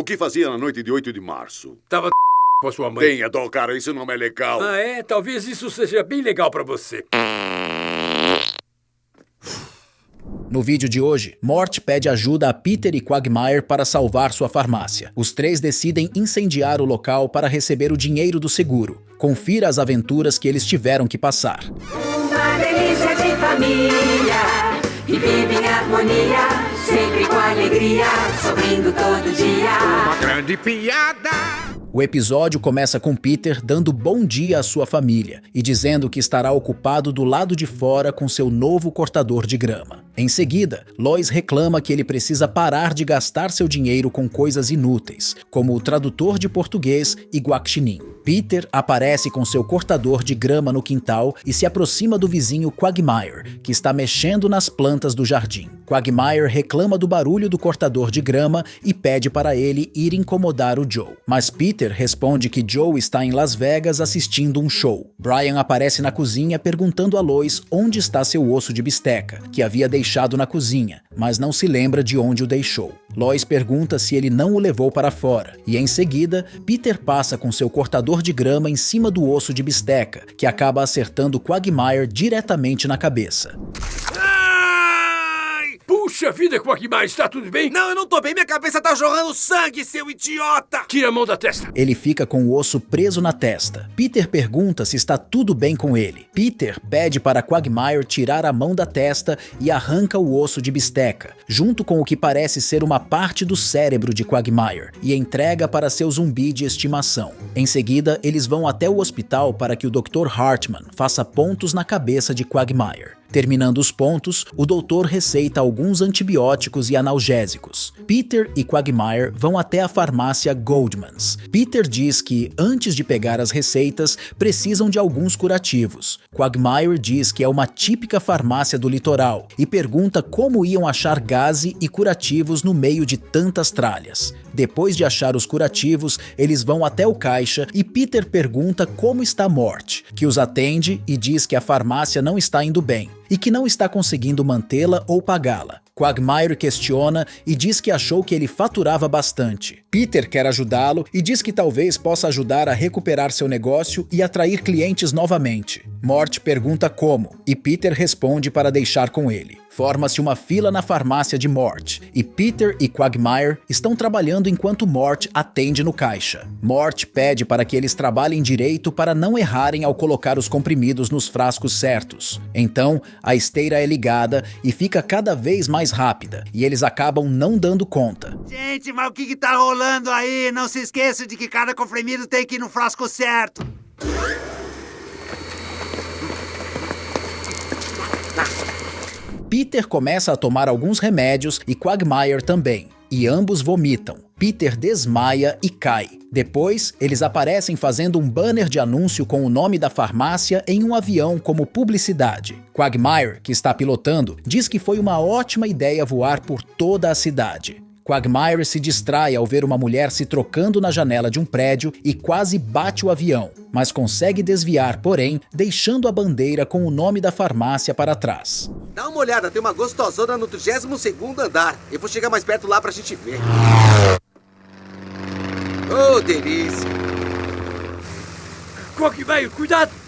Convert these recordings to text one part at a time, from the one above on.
que fazia na noite de 8 de março? Tava com a sua mãe. Venha, Dom, cara, isso não é legal. Ah, é? Talvez isso seja bem legal pra você. No vídeo de hoje, Mort pede ajuda a Peter e Quagmire para salvar sua farmácia. Os três decidem incendiar o local para receber o dinheiro do seguro. Confira as aventuras que eles tiveram que passar. Uma delícia de família, que vive em harmonia, sempre com alegria, sorrindo todo dia. Uma grande piada! O episódio começa com Peter dando bom dia à sua família e dizendo que estará ocupado do lado de fora com seu novo cortador de grama. Em seguida, Lois reclama que ele precisa parar de gastar seu dinheiro com coisas inúteis, como o tradutor de português e guaxinim. Peter aparece com seu cortador de grama no quintal e se aproxima do vizinho Quagmire, que está mexendo nas plantas do jardim. Quagmire reclama do barulho do cortador de grama e pede para ele ir incomodar o Joe. Mas Peter responde que Joe está em Las Vegas assistindo um show. Brian aparece na cozinha perguntando a Lois onde está seu osso de bisteca, que havia deixado na cozinha, mas não se lembra de onde o deixou. Lois pergunta se ele não o levou para fora, e em seguida, Peter passa com seu cortador de grama em cima do osso de bisteca, que acaba acertando Quagmire diretamente na cabeça. Puxa vida, Quagmire, está tudo bem? Não, eu não tô bem, minha cabeça tá jorrando sangue, seu idiota! Tira a mão da testa. Ele fica com o osso preso na testa. Peter pergunta se está tudo bem com ele. Peter pede para Quagmire tirar a mão da testa e arranca o osso de bisteca, junto com o que parece ser uma parte do cérebro de Quagmire, e entrega para seu zumbi de estimação. Em seguida, eles vão até o hospital para que o Dr. Hartman faça pontos na cabeça de Quagmire. Terminando os pontos, o doutor receita alguns antibióticos e analgésicos. Peter e Quagmire vão até a farmácia Goldman's. Peter diz que, antes de pegar as receitas, precisam de alguns curativos. Quagmire diz que é uma típica farmácia do litoral e pergunta como iam achar gaze e curativos no meio de tantas tralhas. Depois de achar os curativos, eles vão até o caixa e Peter pergunta como está Mort, que os atende e diz que a farmácia não está indo bem e que não está conseguindo mantê-la ou pagá-la. Quagmire questiona e diz que achou que ele faturava bastante. Peter quer ajudá-lo e diz que talvez possa ajudar a recuperar seu negócio e atrair clientes novamente. Mort pergunta como, e Peter responde para deixar com ele. Forma-se uma fila na farmácia de Mort, e Peter e Quagmire estão trabalhando enquanto Mort atende no caixa. Mort pede para que eles trabalhem direito para não errarem ao colocar os comprimidos nos frascos certos. Então, a esteira é ligada e fica cada vez mais rápida, e eles acabam não dando conta. Gente, mas o que tá rolando aí? Não se esqueça de que cada comprimido tem que ir no frasco certo. Peter começa a tomar alguns remédios e Quagmire também, e ambos vomitam. Peter desmaia e cai. Depois, eles aparecem fazendo um banner de anúncio com o nome da farmácia em um avião como publicidade. Quagmire, que está pilotando, diz que foi uma ótima ideia voar por toda a cidade. Quagmire se distrai ao ver uma mulher se trocando na janela de um prédio e quase bate o avião, mas consegue desviar, porém, deixando a bandeira com o nome da farmácia para trás. Dá uma olhada, tem uma gostosona no 32º andar. Eu vou chegar mais perto lá pra gente ver. Oh, delícia! Quagmire, cuidado!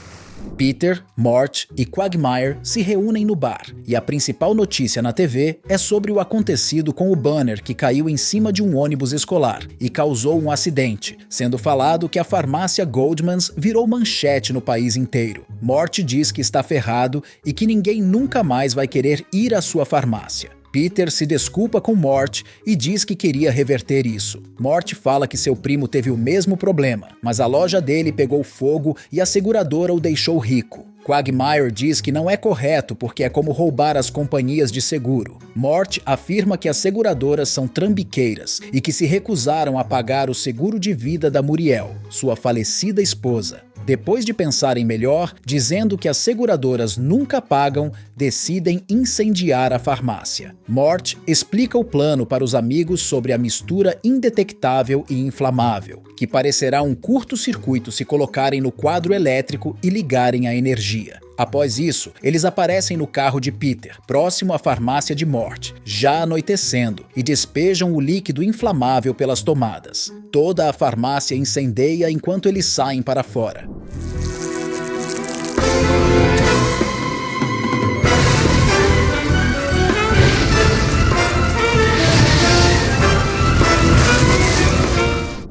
Peter, Mort e Quagmire se reúnem no bar, e a principal notícia na TV é sobre o acontecido com o banner que caiu em cima de um ônibus escolar e causou um acidente, sendo falado que a farmácia Goldman's virou manchete no país inteiro. Mort diz que está ferrado e que ninguém nunca mais vai querer ir à sua farmácia. Peter se desculpa com Mort e diz que queria reverter isso. Mort fala que seu primo teve o mesmo problema, mas a loja dele pegou fogo e a seguradora o deixou rico. Quagmire diz que não é correto porque é como roubar as companhias de seguro. Mort afirma que as seguradoras são trambiqueiras e que se recusaram a pagar o seguro de vida da Muriel, sua falecida esposa. Depois de pensarem melhor, dizendo que as seguradoras nunca pagam, decidem incendiar a farmácia. Mort explica o plano para os amigos sobre a mistura indetectável e inflamável, que parecerá um curto-circuito se colocarem no quadro elétrico e ligarem a energia. Após isso, eles aparecem no carro de Peter, próximo à farmácia de Mort, já anoitecendo, e despejam o líquido inflamável pelas tomadas. Toda a farmácia incendeia enquanto eles saem para fora.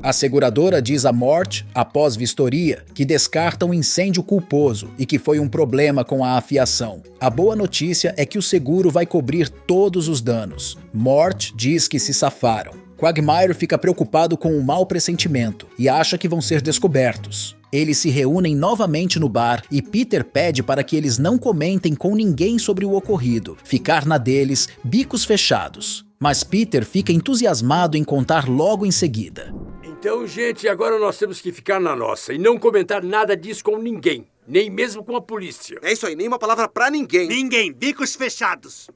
A seguradora diz a Mort, após vistoria, que descarta um incêndio culposo e que foi um problema com a afiação. A boa notícia é que o seguro vai cobrir todos os danos. Mort diz que se safaram. Quagmire fica preocupado com um mau pressentimento e acha que vão ser descobertos. Eles se reúnem novamente no bar e Peter pede para que eles não comentem com ninguém sobre o ocorrido, ficar na deles, bicos fechados. Mas Peter fica entusiasmado em contar logo em seguida. Então, gente, agora nós temos que ficar na nossa e não comentar nada disso com ninguém, nem mesmo com a polícia. É isso aí, nem uma palavra pra ninguém. Ninguém, bicos fechados.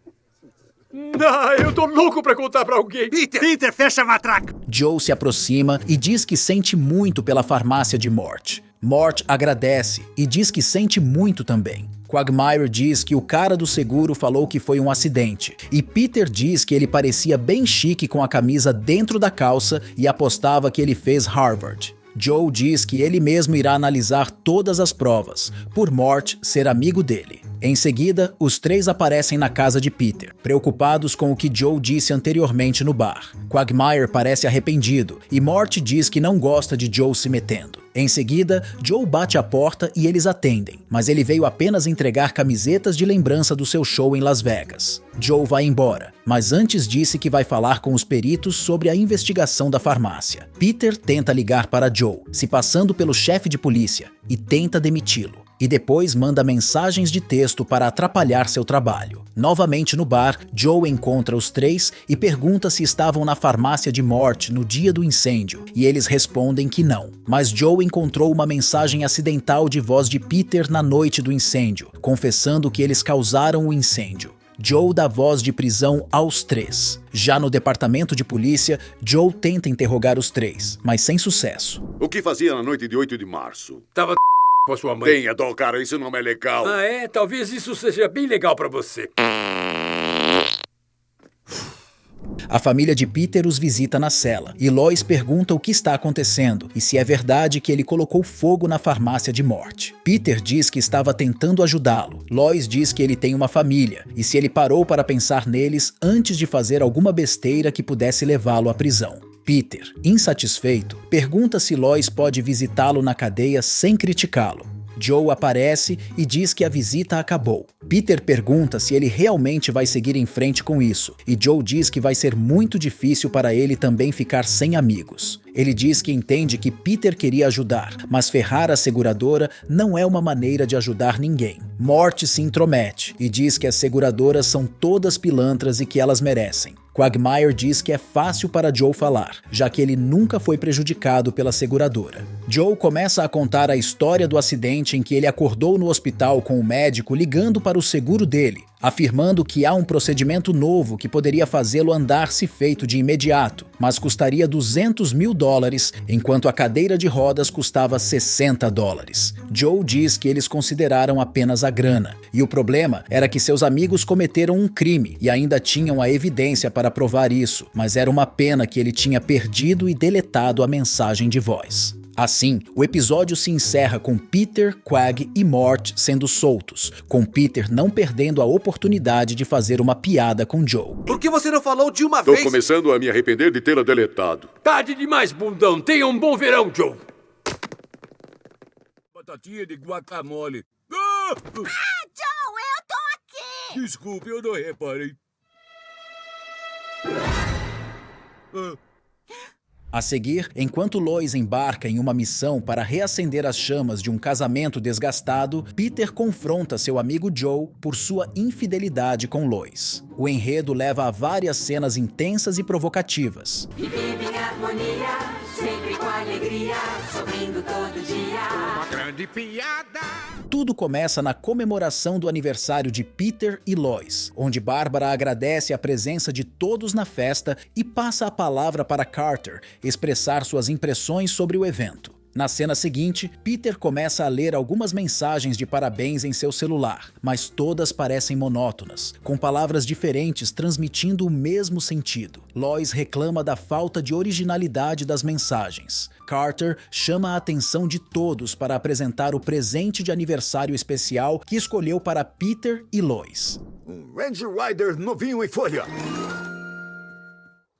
Não, eu tô louco pra contar pra alguém. Peter, fecha a matraca. Joe se aproxima e diz que sente muito pela farmácia de Mort. Mort agradece e diz que sente muito também. Quagmire diz que o cara do seguro falou que foi um acidente, e Peter diz que ele parecia bem chique com a camisa dentro da calça e apostava que ele fez Harvard. Joe diz que ele mesmo irá analisar todas as provas, por Mort ser amigo dele. Em seguida, os três aparecem na casa de Peter, preocupados com o que Joe disse anteriormente no bar. Quagmire parece arrependido e Mort diz que não gosta de Joe se metendo. Em seguida, Joe bate a porta e eles atendem, mas ele veio apenas entregar camisetas de lembrança do seu show em Las Vegas. Joe vai embora, mas antes disse que vai falar com os peritos sobre a investigação da farmácia. Peter tenta ligar para Joe, se passando pelo chefe de polícia, e tenta demiti-lo. E depois manda mensagens de texto para atrapalhar seu trabalho. Novamente no bar, Joe encontra os três e pergunta se estavam na farmácia de Mort no dia do incêndio, e eles respondem que não. Mas Joe encontrou uma mensagem acidental de voz de Peter na noite do incêndio, confessando que eles causaram o incêndio. Joe dá voz de prisão aos três. Já no departamento de polícia, Joe tenta interrogar os três, mas sem sucesso. O que fazia na noite de 8 de março? Tava com a sua mãe. Tenha dó, cara, isso não é legal. Ah, é? Talvez isso seja bem legal pra você. A família de Peter os visita na cela, e Lois pergunta o que está acontecendo e se é verdade que ele colocou fogo na farmácia de Mort. Peter diz que estava tentando ajudá-lo. Lois diz que ele tem uma família, e se ele parou para pensar neles antes de fazer alguma besteira que pudesse levá-lo à prisão. Peter, insatisfeito, pergunta se Lois pode visitá-lo na cadeia sem criticá-lo. Joe aparece e diz que a visita acabou. Peter pergunta se ele realmente vai seguir em frente com isso, e Joe diz que vai ser muito difícil para ele também ficar sem amigos. Ele diz que entende que Peter queria ajudar, mas ferrar a seguradora não é uma maneira de ajudar ninguém. Mort se intromete e diz que as seguradoras são todas pilantras e que elas merecem. Quagmire diz que é fácil para Joe falar, já que ele nunca foi prejudicado pela seguradora. Joe começa a contar a história do acidente em que ele acordou no hospital com o médico ligando para o seguro dele, afirmando que há um procedimento novo que poderia fazê-lo andar se feito de imediato, mas custaria $200 mil, enquanto a cadeira de rodas custava $60. Joe diz que eles consideraram apenas a grana, e o problema era que seus amigos cometeram um crime e ainda tinham a evidência para provar isso, mas era uma pena que ele tinha perdido e deletado a mensagem de voz. Assim, o episódio se encerra com Peter, Quag e Mort sendo soltos, com Peter não perdendo a oportunidade de fazer uma piada com Joe. Por que você não falou de uma Tô vez? começando a me arrepender de tê-la deletado. Tarde demais, bundão. Tenha um bom verão, Joe. Batatinha de guacamole. Joe, eu tô aqui! Desculpe, eu não reparei. A seguir, enquanto Lois embarca em uma missão para reacender as chamas de um casamento desgastado, Peter confronta seu amigo Joe por sua infidelidade com Lois. O enredo leva a várias cenas intensas e provocativas. E vive em harmonia, sempre com alegria, sorrindo todo dia. Uma grande piada. Tudo começa na comemoração do aniversário de Peter e Lois, onde Bárbara agradece a presença de todos na festa e passa a palavra para Carter expressar suas impressões sobre o evento. Na cena seguinte, Peter começa a ler algumas mensagens de parabéns em seu celular, mas todas parecem monótonas, com palavras diferentes transmitindo o mesmo sentido. Lois reclama da falta de originalidade das mensagens. Carter chama a atenção de todos para apresentar o presente de aniversário especial que escolheu para Peter e Lois. Um Range Rider novinho em folha.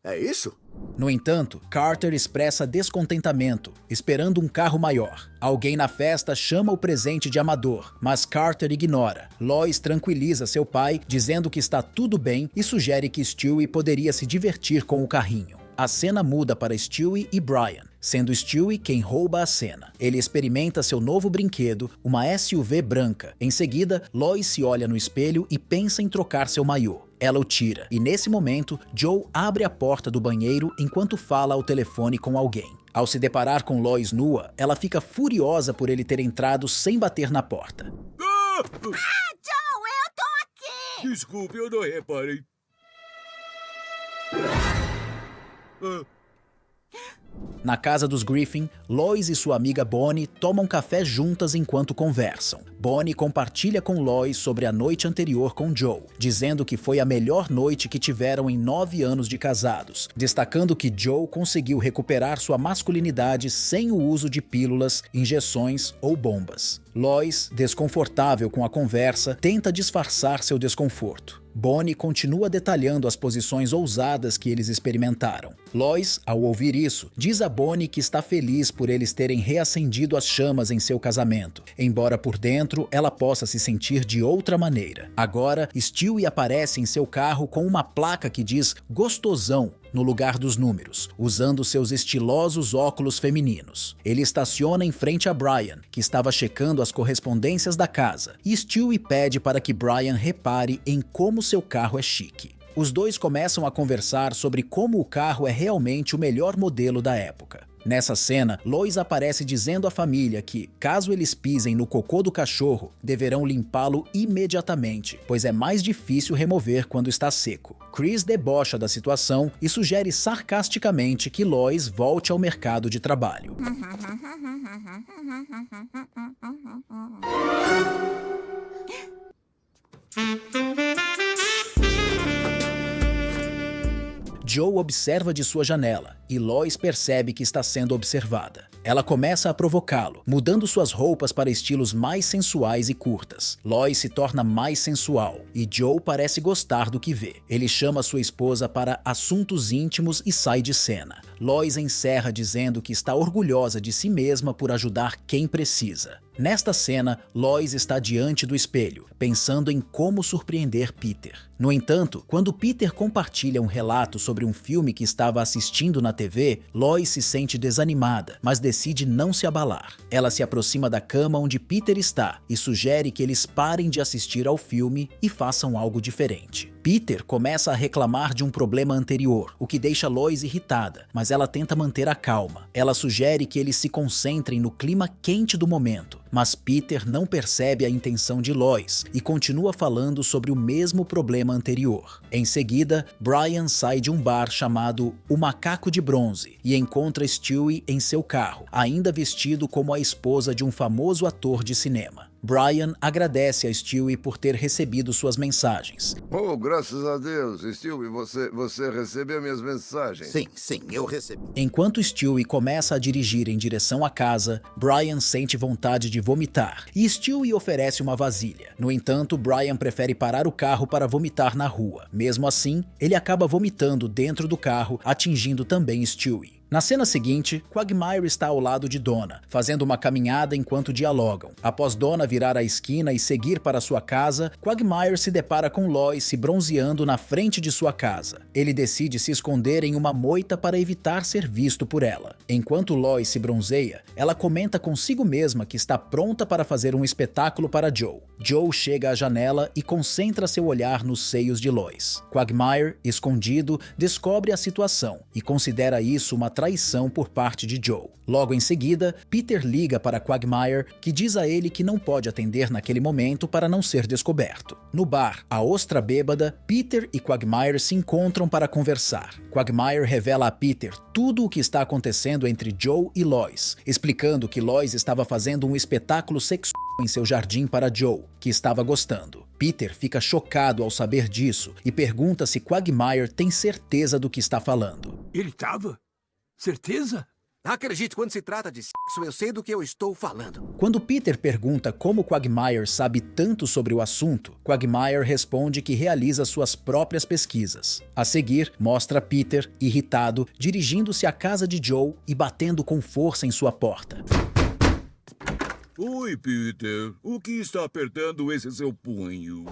É isso? No entanto, Carter expressa descontentamento, esperando um carro maior. Alguém na festa chama o presente de amador, mas Carter ignora. Lois tranquiliza seu pai, dizendo que está tudo bem e sugere que Stewie poderia se divertir com o carrinho. A cena muda para Stewie e Brian, sendo Stewie quem rouba a cena. Ele experimenta seu novo brinquedo, uma SUV branca. Em seguida, Lois se olha no espelho e pensa em trocar seu maiô. Ela o tira, e nesse momento, Joe abre a porta do banheiro enquanto fala ao telefone com alguém. Ao se deparar com Lois nua, ela fica furiosa por ele ter entrado sem bater na porta. Ah! Joe, eu tô aqui! Desculpe, eu não reparei. Ah. Na casa dos Griffin, Lois e sua amiga Bonnie tomam café juntas enquanto conversam. Bonnie compartilha com Lois sobre a noite anterior com Joe, dizendo que foi a melhor noite que tiveram em 9 anos de casados, destacando que Joe conseguiu recuperar sua masculinidade sem o uso de pílulas, injeções ou bombas. Lois, desconfortável com a conversa, tenta disfarçar seu desconforto. Bonnie continua detalhando as posições ousadas que eles experimentaram. Lois, ao ouvir isso, diz a Bonnie que está feliz por eles terem reacendido as chamas em seu casamento, embora por dentro ela possa se sentir de outra maneira. Agora, Stewie aparece em seu carro com uma placa que diz "Gostosão" no lugar dos números, usando seus estilosos óculos femininos. Ele estaciona em frente a Brian, que estava checando as correspondências da casa, e Stewie pede para que Brian repare em como seu carro é chique. Os dois começam a conversar sobre como o carro é realmente o melhor modelo da época. Nessa cena, Lois aparece dizendo à família que, caso eles pisem no cocô do cachorro, deverão limpá-lo imediatamente, pois é mais difícil remover quando está seco. Chris debocha da situação e sugere sarcasticamente que Lois volte ao mercado de trabalho. Joe observa de sua janela e Lois percebe que está sendo observada. Ela começa a provocá-lo, mudando suas roupas para estilos mais sensuais e curtas. Lois se torna mais sensual e Joe parece gostar do que vê. Ele chama sua esposa para assuntos íntimos e sai de cena. Lois encerra dizendo que está orgulhosa de si mesma por ajudar quem precisa. Nesta cena, Lois está diante do espelho, pensando em como surpreender Peter. No entanto, quando Peter compartilha um relato sobre um filme que estava assistindo na TV, Lois se sente desanimada, mas decide não se abalar. Ela se aproxima da cama onde Peter está e sugere que eles parem de assistir ao filme e façam algo diferente. Peter começa a reclamar de um problema anterior, o que deixa Lois irritada, mas ela tenta manter a calma. Ela sugere que eles se concentrem no clima quente do momento, mas Peter não percebe a intenção de Lois e continua falando sobre o mesmo problema anterior. Em seguida, Brian sai de um bar chamado O Macaco de Bronze e encontra Stewie em seu carro, ainda vestido como a esposa de um famoso ator de cinema. Brian agradece a Stewie por ter recebido suas mensagens. Oh, graças a Deus, Stewie, você recebeu minhas mensagens? Sim, eu recebi. Enquanto Stewie começa a dirigir em direção à casa, Brian sente vontade de vomitar e Stewie oferece uma vasilha. No entanto, Brian prefere parar o carro para vomitar na rua. Mesmo assim, ele acaba vomitando dentro do carro, atingindo também Stewie. Na cena seguinte, Quagmire está ao lado de Donna, fazendo uma caminhada enquanto dialogam. Após Donna virar a esquina e seguir para sua casa, Quagmire se depara com Lois se bronzeando na frente de sua casa. Ele decide se esconder em uma moita para evitar ser visto por ela. Enquanto Lois se bronzeia, ela comenta consigo mesma que está pronta para fazer um espetáculo para Joe. Joe chega à janela e concentra seu olhar nos seios de Lois. Quagmire, escondido, descobre a situação e considera isso uma traição por parte de Joe. Logo em seguida, Peter liga para Quagmire, que diz a ele que não pode atender naquele momento para não ser descoberto. No bar, a ostra bêbada, Peter e Quagmire se encontram para conversar. Quagmire revela a Peter tudo o que está acontecendo entre Joe e Lois, explicando que Lois estava fazendo um espetáculo sexual em seu jardim para Joe, que estava gostando. Peter fica chocado ao saber disso e pergunta se Quagmire tem certeza do que está falando. Ele tava? Certeza? Acredite, quando se trata de sexo, eu sei do que eu estou falando. Quando Peter pergunta como Quagmire sabe tanto sobre o assunto, Quagmire responde que realiza suas próprias pesquisas. A seguir, mostra Peter, irritado, dirigindo-se à casa de Joe e batendo com força em sua porta. Oi, Peter. O que está apertando esse seu punho?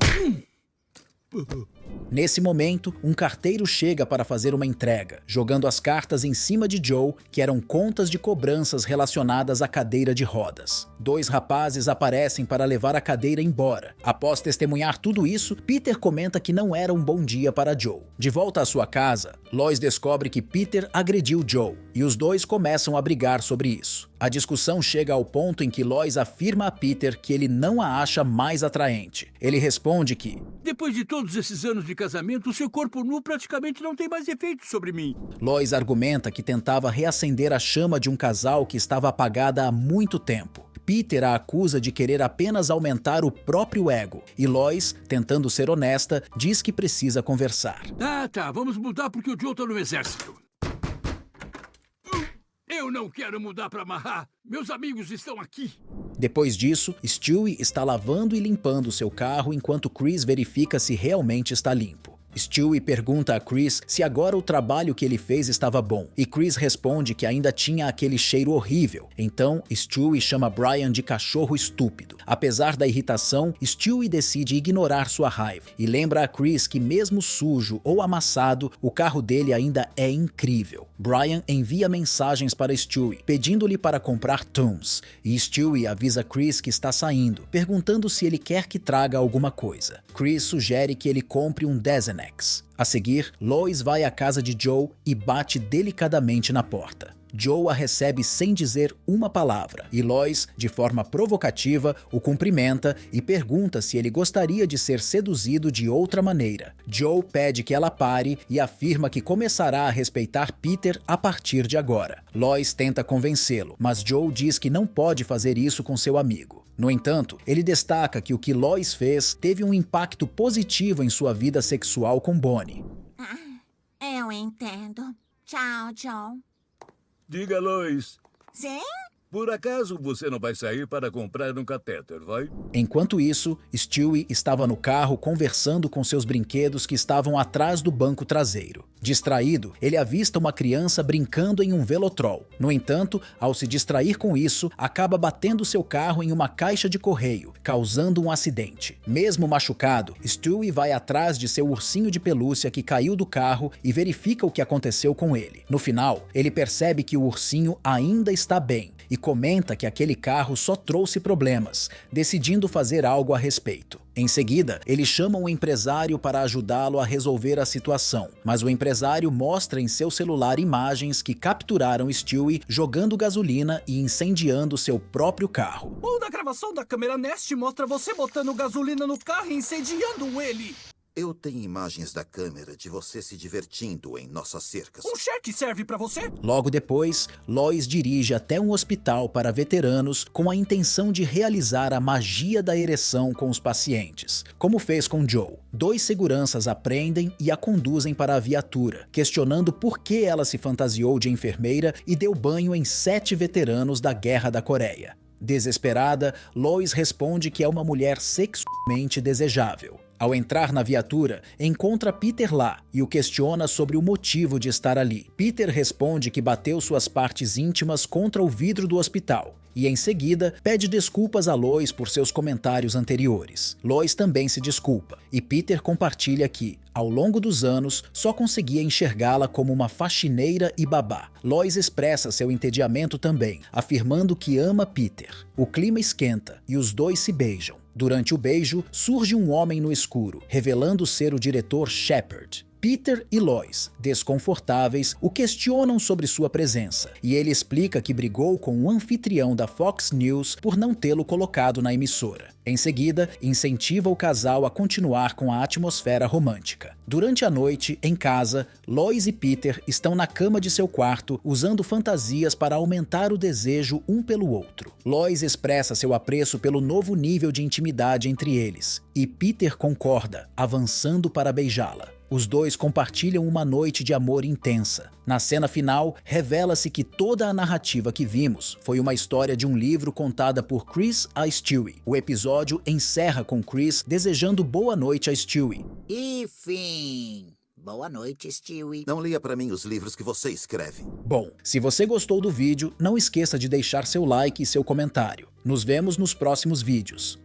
Nesse momento, um carteiro chega para fazer uma entrega, jogando as cartas em cima de Joe, que eram contas de cobranças relacionadas à cadeira de rodas. 2 rapazes aparecem para levar a cadeira embora. Após testemunhar tudo isso, Peter comenta que não era um bom dia para Joe. De volta à sua casa, Lois descobre que Peter agrediu Joe, e os dois começam a brigar sobre isso. A discussão chega ao ponto em que Lois afirma a Peter que ele não a acha mais atraente. Ele responde que, depois de todos esses anos de casamento, o seu corpo nu praticamente não tem mais efeito sobre mim. Lois argumenta que tentava reacender a chama de um casal que estava apagada há muito tempo. Peter a acusa de querer apenas aumentar o próprio ego, e Lois, tentando ser honesta, diz que precisa conversar. Tá, vamos mudar porque o Joe tá no exército. Eu não quero mudar para amarrar. Meus amigos estão aqui. Depois disso, Stewie está lavando e limpando seu carro enquanto Chris verifica se realmente está limpo. Stewie pergunta a Chris se agora o trabalho que ele fez estava bom, e Chris responde que ainda tinha aquele cheiro horrível. Então, Stewie chama Brian de cachorro estúpido. Apesar da irritação, Stewie decide ignorar sua raiva e lembra a Chris que mesmo sujo ou amassado, o carro dele ainda é incrível. Brian envia mensagens para Stewie, pedindo-lhe para comprar Tums, e Stewie avisa Chris que está saindo, perguntando se ele quer que traga alguma coisa. Chris sugere que ele compre um Desenex. A seguir, Lois vai à casa de Joe e bate delicadamente na porta. Joe a recebe sem dizer uma palavra, e Lois, de forma provocativa, o cumprimenta e pergunta se ele gostaria de ser seduzido de outra maneira. Joe pede que ela pare e afirma que começará a respeitar Peter a partir de agora. Lois tenta convencê-lo, mas Joe diz que não pode fazer isso com seu amigo. No entanto, ele destaca que o que Lois fez teve um impacto positivo em sua vida sexual com Bonnie. Eu entendo. Tchau, Joe. Diga, Lois. Sim? Por acaso você não vai sair para comprar um catéter, vai? Enquanto isso, Stewie estava no carro conversando com seus brinquedos que estavam atrás do banco traseiro. Distraído, ele avista uma criança brincando em um velotrol. No entanto, ao se distrair com isso, acaba batendo seu carro em uma caixa de correio, causando um acidente. Mesmo machucado, Stewie vai atrás de seu ursinho de pelúcia que caiu do carro e verifica o que aconteceu com ele. No final, ele percebe que o ursinho ainda está bem e comenta que aquele carro só trouxe problemas, decidindo fazer algo a respeito. Em seguida, ele chama um empresário para ajudá-lo a resolver a situação, mas o empresário mostra em seu celular imagens que capturaram Stewie jogando gasolina e incendiando seu próprio carro. Ou na gravação da câmera Nest mostra você botando gasolina no carro e incendiando ele. Eu tenho imagens da câmera de você se divertindo em nossas cercas. Um cheque serve pra você? Logo depois, Lois dirige até um hospital para veteranos com a intenção de realizar a magia da ereção com os pacientes, como fez com Joe. 2 seguranças a prendem e a conduzem para a viatura, questionando por que ela se fantasiou de enfermeira e deu banho em 7 veteranos da Guerra da Coreia. Desesperada, Lois responde que é uma mulher sexualmente desejável. Ao entrar na viatura, encontra Peter lá e o questiona sobre o motivo de estar ali. Peter responde que bateu suas partes íntimas contra o vidro do hospital e, em seguida, pede desculpas a Lois por seus comentários anteriores. Lois também se desculpa e Peter compartilha que, ao longo dos anos, só conseguia enxergá-la como uma faxineira e babá. Lois expressa seu entediamento também, afirmando que ama Peter. O clima esquenta e os dois se beijam. Durante o beijo, surge um homem no escuro, revelando ser o diretor Shepard. Peter e Lois, desconfortáveis, o questionam sobre sua presença, e ele explica que brigou com o anfitrião da Fox News por não tê-lo colocado na emissora. Em seguida, incentiva o casal a continuar com a atmosfera romântica. Durante a noite, em casa, Lois e Peter estão na cama de seu quarto usando fantasias para aumentar o desejo um pelo outro. Lois expressa seu apreço pelo novo nível de intimidade entre eles, e Peter concorda, avançando para beijá-la. Os dois compartilham uma noite de amor intensa. Na cena final, revela-se que toda a narrativa que vimos foi uma história de um livro contada por Chris a Stewie. O episódio encerra com Chris desejando boa noite a Stewie. E fim. Boa noite, Stewie. Não leia pra mim os livros que você escreve. Bom, se você gostou do vídeo, não esqueça de deixar seu like e seu comentário. Nos vemos nos próximos vídeos.